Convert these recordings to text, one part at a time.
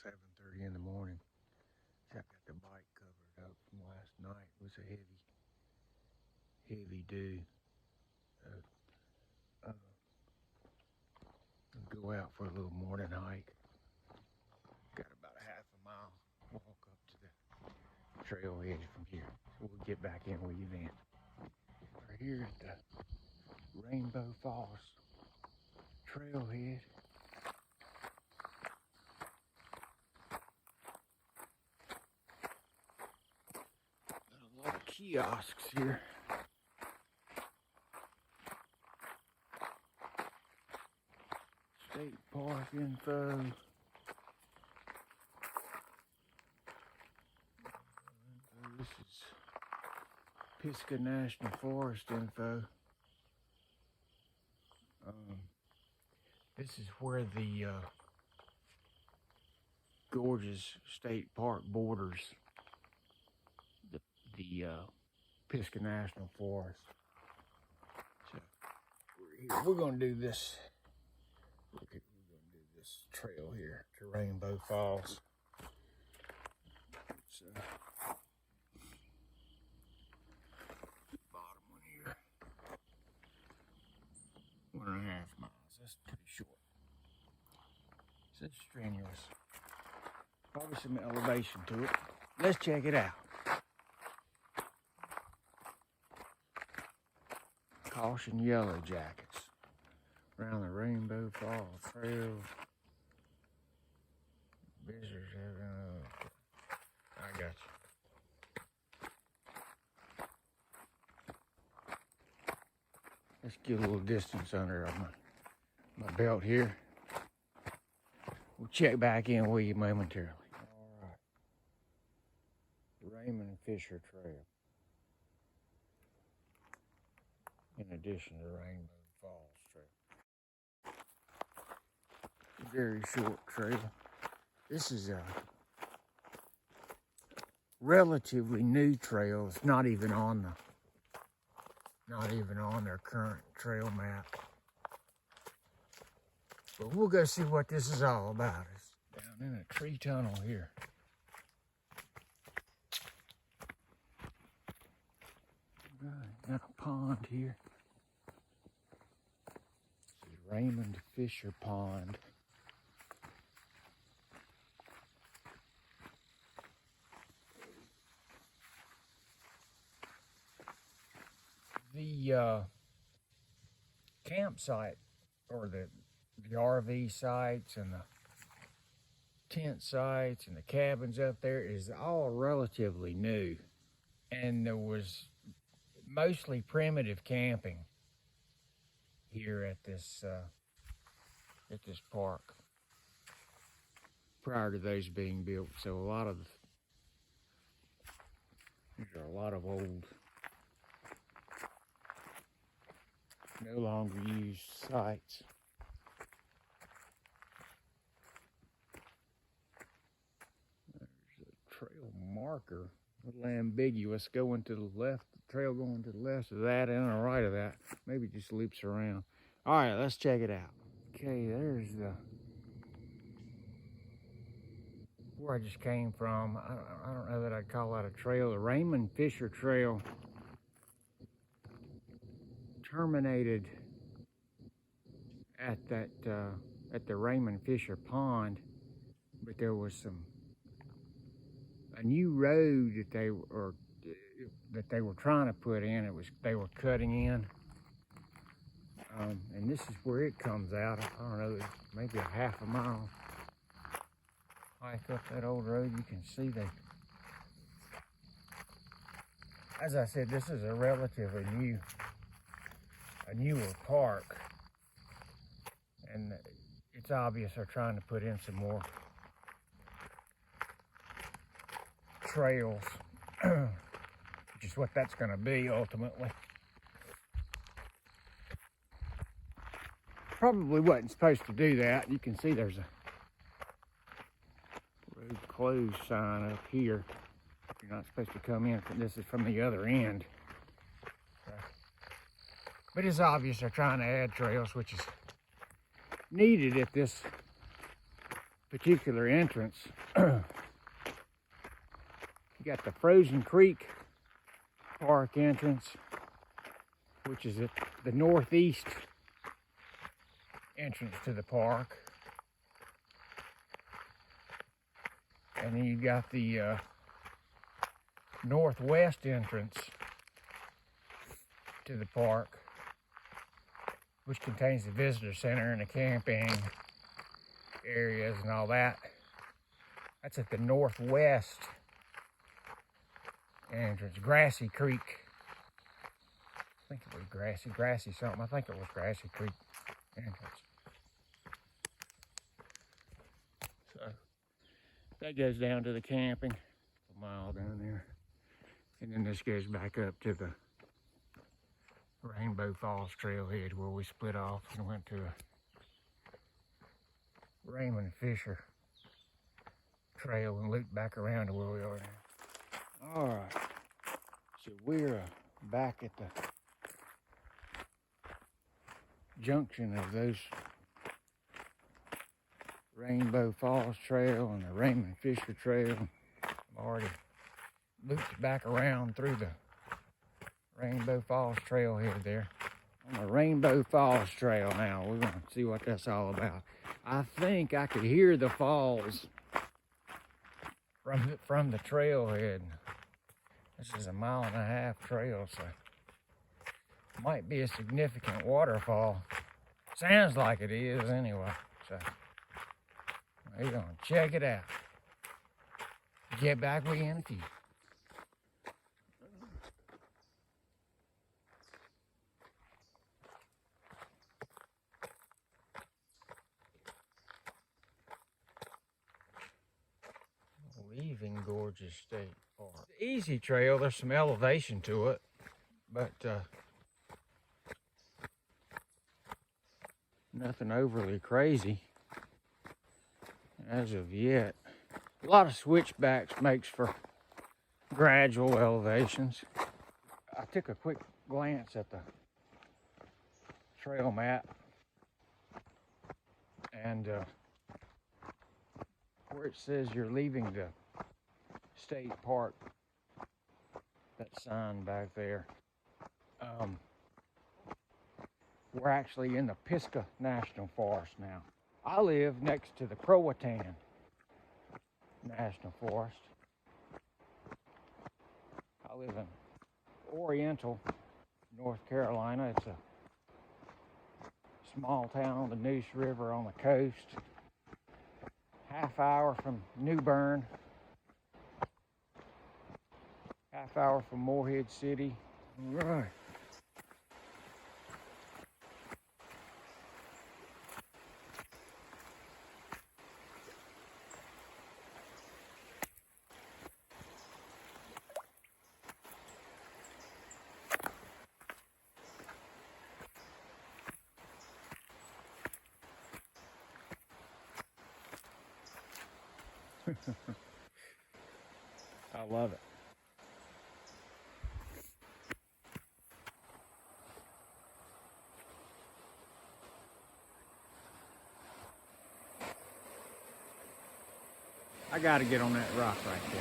7:30 in the morning. I got the bike covered up from last night. It was a heavy dew. Uh, go out for a little morning hike. Got about a half a mile walk up to the trailhead from here. So we'll get back in with you then. We're here at the Rainbow Falls trailhead. Got a lot of kiosks here. State park info. This is Pisgah National Forest info. This is where the Gorges State Park borders the Pisgah National Forest. So we're going to do this. We're going to do this trail here to Rainbow Falls. It's the bottom one here. 1.5 miles. That's pretty short. So it's strenuous. Probably some elevation to it. Let's check it out. Caution yellow jackets around the Rainbow Falls Trail. Visitors have I got you. Let's get a little distance under my belt here. We'll check back in with you momentarily. All right. Raymond Fisher Trail. In addition to Rainbow Falls Trail. Very short trail. This is a relatively new trail. It's not even on their current trail map. But we'll go see what this is all about. It's down in a tree tunnel here. Got a pond here. This is Raymond Fisher Pond. The campsite, or the RV sites and the tent sites and the cabins up there is all relatively new. And there was mostly primitive camping here at this park prior to those being built. So these are a lot of old, no longer used sites. There's a trail marker, a little ambiguous, going to the left. Trail going to the left of that and the right of that. Maybe just loops around. All right, let's check it out. Okay, there's where I just came from. I don't know that I'd call that a trail. The Raymond Fisher Trail terminated at the Raymond Fisher Pond, but there was a new road that they were trying to put in. They were cutting in, and this is where it comes out. I don't know, maybe a half a mile hike up that old road. You can see as I said, this is a relatively newer park, and it's obvious they're trying to put in some more trails, which is what that's going to be ultimately. Probably wasn't supposed to do that. You can see there's a road closed sign up here. You're not supposed to come in. This is from the other end. But it's obvious they're trying to add trails, which is needed at this particular entrance, you got the Frozen Creek Park entrance, which is at the northeast entrance to the park. And then you got the northwest entrance to the park, which contains the visitor center and the camping areas and all that. That's at the northwest entrance. Grassy Creek. I think it was Grassy something. I think it was Grassy Creek entrance. So that goes down to the camping, a mile down there. And then this goes back up to the Rainbow Falls trailhead where we split off and went to a Raymond Fisher trail and looped back around to where we are now. All right, so we're back at the junction of those Rainbow Falls Trail and the Raymond Fisher Trail. I've already looped back around through the Rainbow Falls trailhead there. On the Rainbow Falls Trail now, we're gonna see what that's all about. I think I could hear the falls from the trailhead. This is a 1.5 mile trail, so it might be a significant waterfall. Sounds like it is anyway, so we're gonna check it out. Get back with you in a few. Leaving Gorges State Park. Easy trail, there's some elevation to it, but nothing overly crazy as of yet. A lot of switchbacks makes for gradual elevations. I took a quick glance at the trail map, and where it says you're leaving the state park, that sign back there, we're actually in the Pisgah National Forest now. I live next to the Croatan National Forest. I live in Oriental, North Carolina. It's a small town on the Neuse River on the coast. Half hour from New Bern. Half hour from Morehead City. All right. I love it. I gotta get on that rock right there.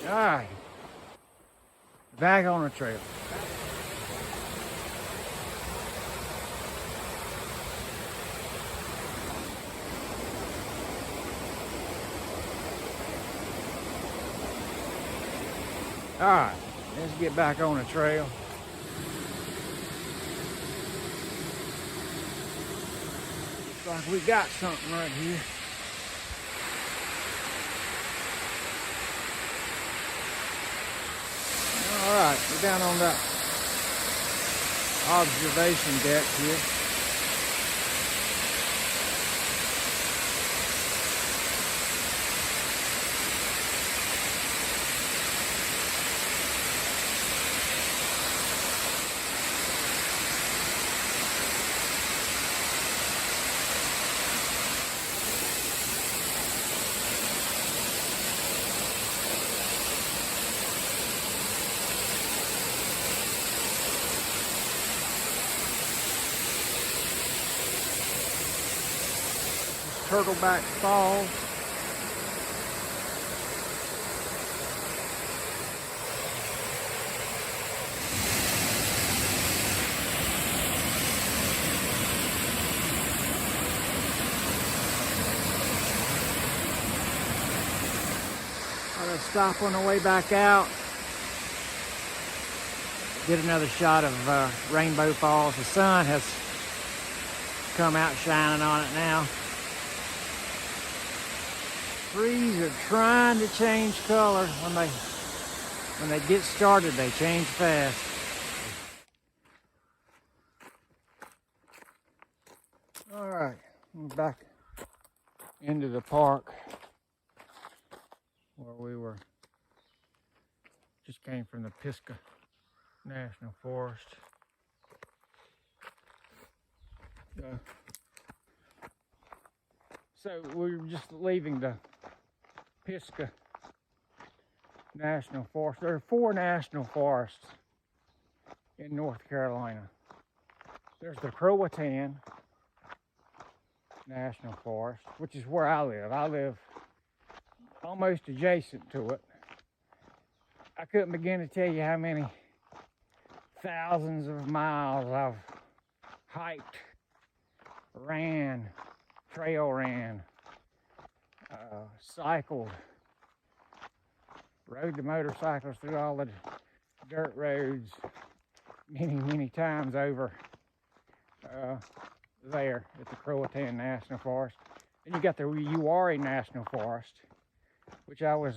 All right, back on the trail. All right, let's get back on the trail. Looks like we got something right here. All right, we're down on that observation deck here. Turtleback Falls. I'm gonna stop on the way back out. Get another shot of Rainbow Falls. The sun has come out shining on it now. Trees are trying to change color. When they get started, they change fast. All right, I'm back into the park where we were. Just came from the Pisgah National Forest. So we were just leaving the Pisgah National Forest. There are 4 national forests in North Carolina. There's the Croatan National Forest, which is where I live. I live almost adjacent to it. I couldn't begin to tell you how many thousands of miles I've hiked, ran, trail ran, cycled, rode the motorcycles through all the dirt roads many times over there at the Croatan National Forest. Then you got the Uwharrie National Forest, which I was,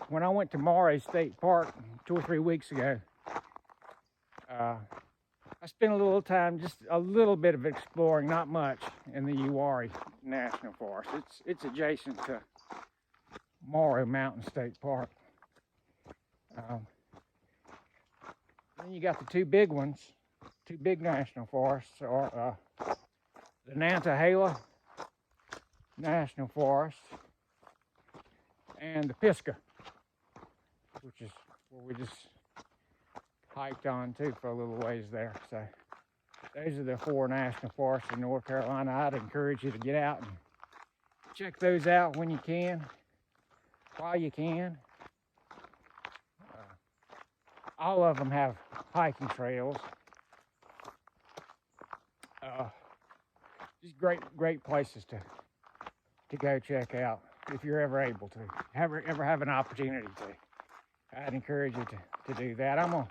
when I went to Maury State Park 2 or 3 weeks ago, I spent a little time, just a little bit of exploring, not much, in the Uwharrie National Forest. It's adjacent to Morrow Mountain State Park. Then you got the 2 big ones, 2 big national forests, are the Nantahala National Forest and the Pisgah, which is where we just hiked on too for a little ways there. So those are the 4 national forests in North Carolina. I'd encourage you to get out and check those out when you can, while you can. All of them have hiking trails. Just great places to go check out if you're ever able to, ever have an opportunity to. I'd encourage you to do that. I'm gonna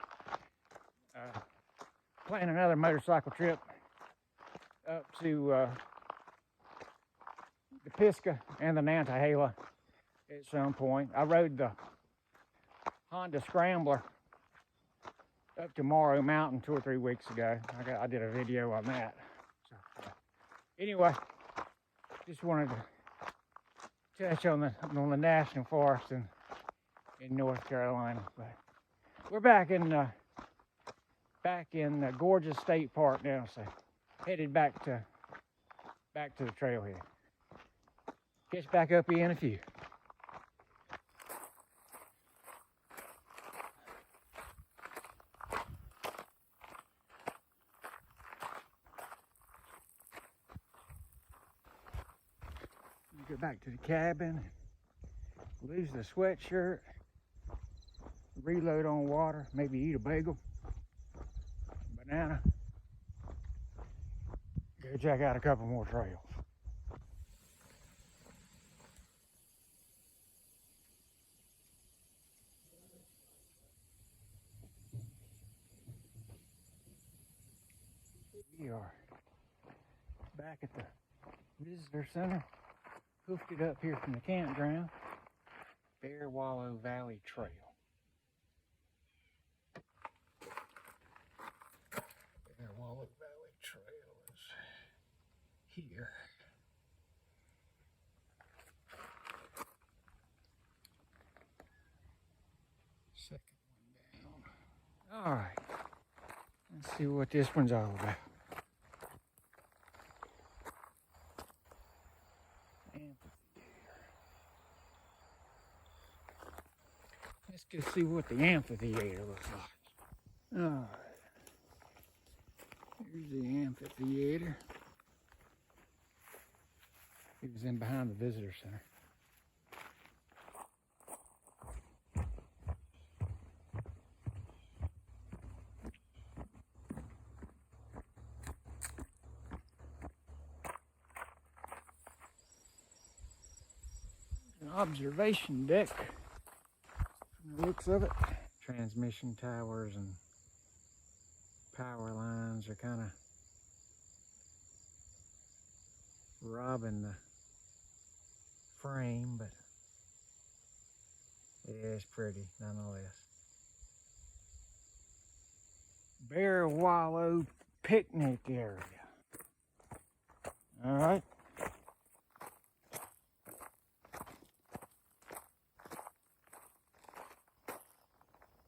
plan another motorcycle trip up to the Pisgah and the Nantahala at some point. I rode the Honda Scrambler up to Morrow Mountain 2 or 3 weeks ago. I did a video on that. So, anyway, just wanted to touch on the national forest in North Carolina. But we're back in Gorges State Park now, so headed back to the trailhead. Catch back up here in a few. Go back to the cabin, lose the sweatshirt, reload on water, maybe eat a bagel, banana, go check out a couple more trails. We are back at the visitor center. Hoofed it up here from the campground, Bear Wallow Valley Trail. Bear Wallow Valley Trail is here. Second one down. All right, let's see what this one's all about. Let's go see what the amphitheater looks like. All right. Here's the amphitheater. He was in behind the visitor center. An observation deck from the looks of it. Transmission towers and power lines are kind of robbing the frame, but yeah, it's pretty nonetheless. Bear Wallow picnic area. All right.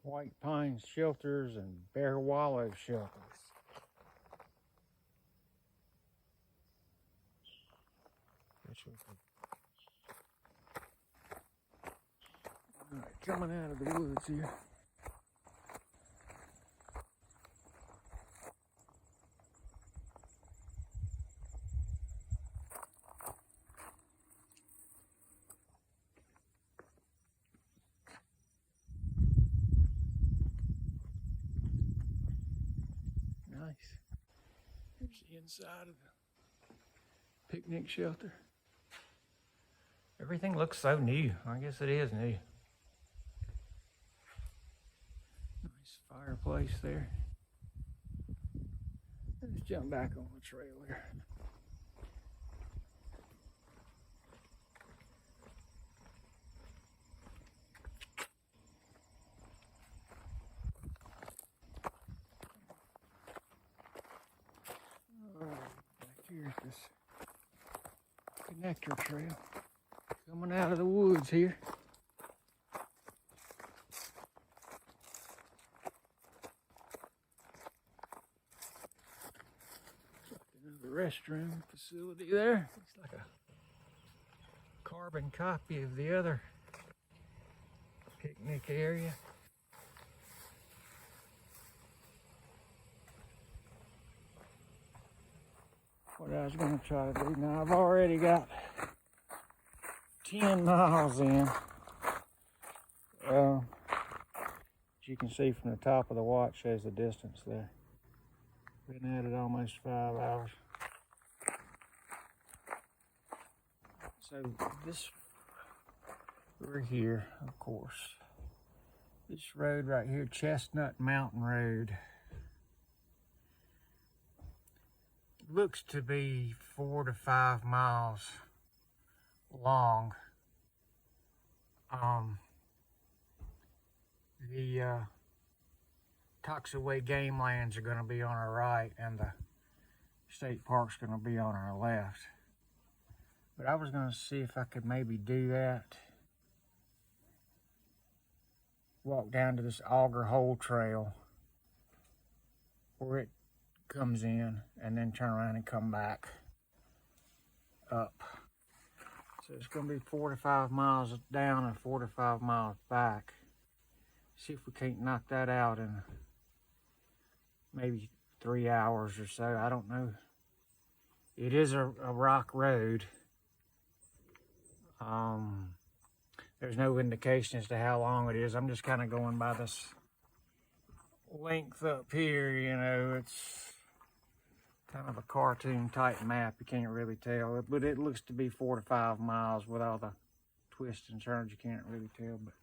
White Pine Shelters and Bear Wallow Shelters. All right, coming out of the woods here. Nice. Here's the inside of the picnic shelter. Everything looks so new. I guess it is new. Nice fireplace there. Let's jump back on the trail here. Here's this connector trail coming out of the woods here. Looks like another restroom facility there. Looks like a carbon copy of the other picnic area. What I was going to try to do now, I've already got 10 miles in. As you can see from the top of the watch, shows the distance there. Been at it almost 5 hours. So this, we're here, of course. This road right here, Chestnut Mountain Road, looks to be 4 to 5 miles long. The Toxaway Game Lands are going to be on our right, and the state park's going to be on our left. But I was going to see if I could maybe do that. Walk down to this Auger Hole Trail where it comes in, and then turn around and come back up. So it's going to be 4 to 5 miles down and 4 to 5 miles back. See if we can't knock that out in maybe 3 hours or so. I don't know. It is a rock road. There's no indication as to how long it is. I'm just kind of going by this length up here, you know. It's kind of a cartoon type map. You can't really tell, but it looks to be 4 to 5 miles with all the twists and turns. You can't really tell, but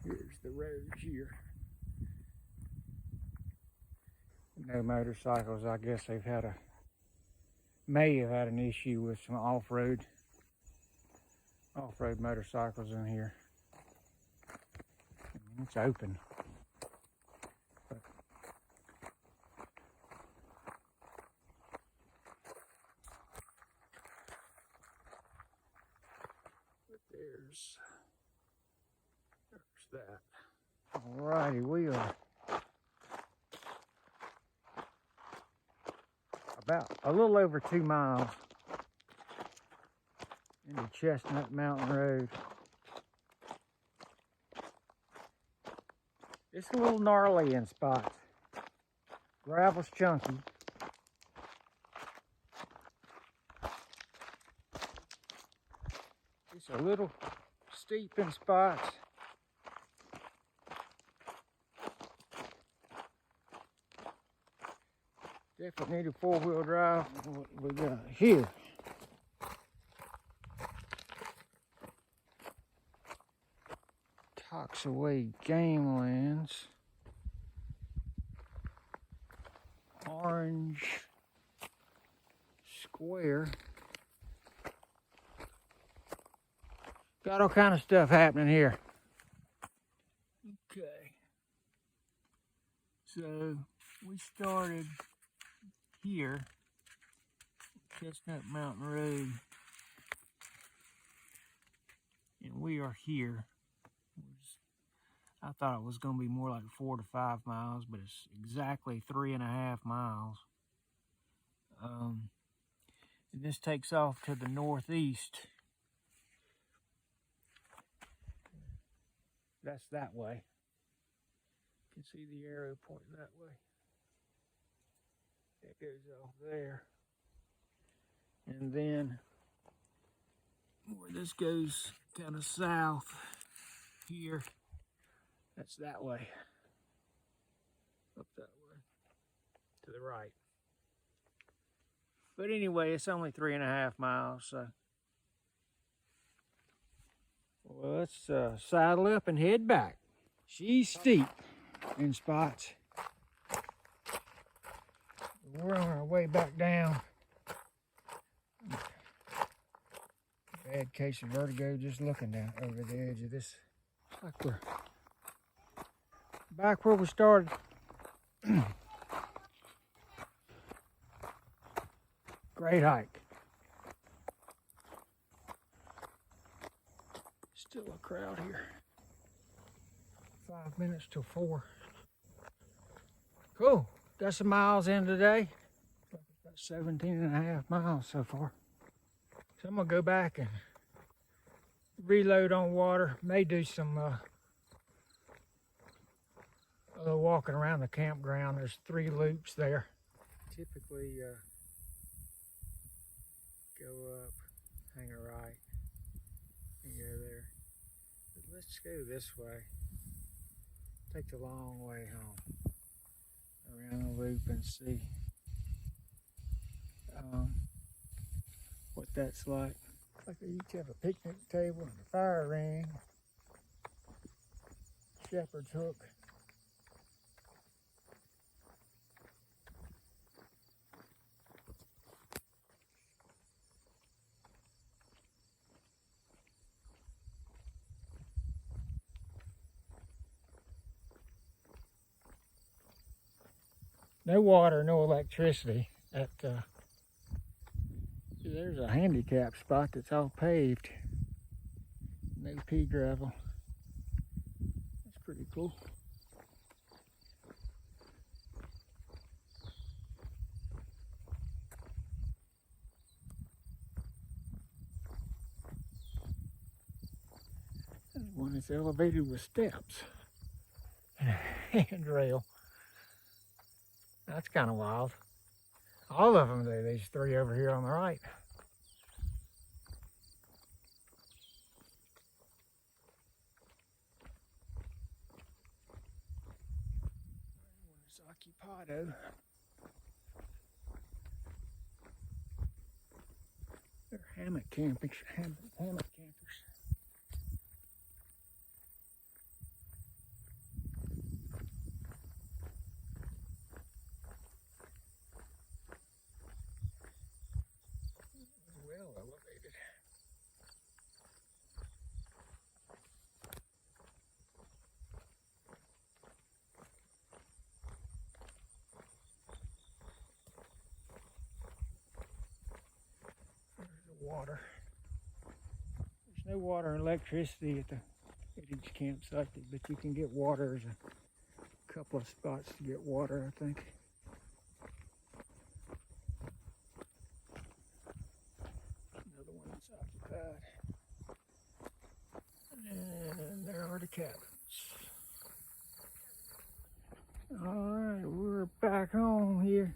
here's the road here. No motorcycles. I guess they've had may have had an issue with some off-road motorcycles in here. I mean, it's open. But there's that. Alrighty, we are about a little over 2 miles into Chestnut Mountain Road. It's a little gnarly in spots. Gravel's chunky. a little steep in spots. Definitely need a four-wheel drive. What we got here? Toxaway Game Lands. Orange Square. Got all kind of stuff happening here. Okay. So we started here, Chestnut Mountain Road, and we are here. I thought it was going to be more like 4 to 5 miles, but it's exactly 3.5 miles. And this takes off to the northeast. That's that way. You can see the arrow pointing that way. That goes off there. And then where this goes kind of south here, that's that way. Up that way. To the right. But anyway, it's only 3.5 miles, so. Well, let's saddle up and head back. She's steep in spots. We're on our way back down. Bad case of vertigo just looking down over the edge of this. Looks like we're back where we started. Great hike. Still a crowd here. 5 minutes till 4. Cool. Got some miles in today. About 17.5 miles so far. So I'm gonna go back and reload on water. May do some a little walking around the campground. There's 3 loops there. Typically go up, hang a right, and go there. But let's go this way. Take the long way home. Around the loop and see what that's like. Looks like they each have a picnic table and a fire ring. Shepherd's hook. No water, no electricity. There's a handicap spot that's all paved. No pea gravel. That's pretty cool. There's one that's elevated with steps and a handrail. That's kind of wild. All of them do, these 3 over here on the right. One is occupado. They're hammock campers. Hammock campers. Well elevated. There's the water. There's no water and electricity at each campsite, but you can get water. There's a couple of spots to get water, I think. Another one that's occupied. And there are the cabins. All right, we're back home here.